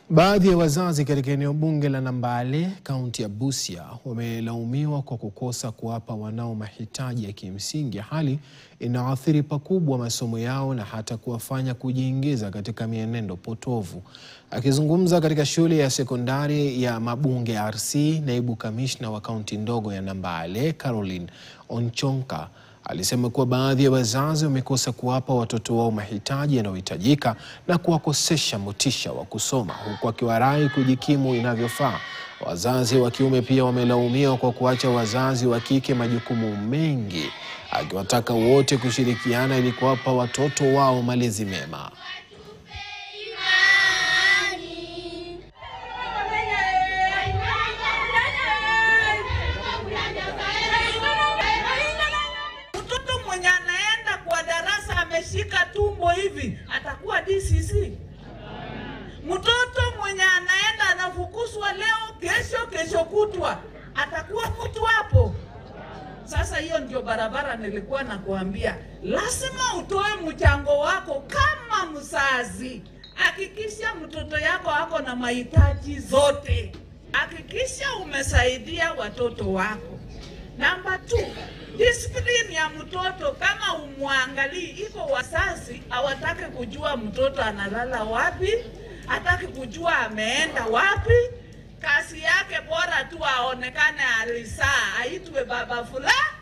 Baadhi ya wazazi katika eneo bunge la Nambale, kaunti ya Busia, wamelaumiwa kwa kukosa kuwapa wanao mahitaji ya kimsingi, hali inaathiri pakubwa masomo yao na hata kuwafanya kujiingiza katika mienendo potovu. Akizungumza katika shule ya sekondari ya Mabunge RC, naibu kamishna wa kaunti ndogo ya Nambale, Caroline Onchonka, alisema kuwa baadhi ya wazazi wamekosa kuwapa watoto wao mahitaji yanayohitajika na kuwakosesha motisha wa kusoma, huku akiwarai kujikimu inavyofaa. Wazazi wa kiume pia wamelaumiwa kwa kuacha wazazi wa kike majukumu mengi, akiwataka wote kushirikiana ili kuwapa watoto wao malezi mema. Ameshika tumbo hivi atakuwa DCC? Mtoto mwenye anaenda anafukuswa leo, kesho kutwa atakuwa mtu hapo? Sasa hiyo ndio barabara nilikuwa nakuambia, lazima utoe mchango wako kama mzazi. Hakikisha mtoto yako ako na mahitaji zote. Hakikisha umesaidia watoto wako. Namba 2, discipline ya mtoto. Kama umwangalii, iko wazazi hawataka kujua mtoto analala wapi, hataki kujua ameenda wapi. Kazi yake bora tu aonekane alisaa, aitwe baba fulani.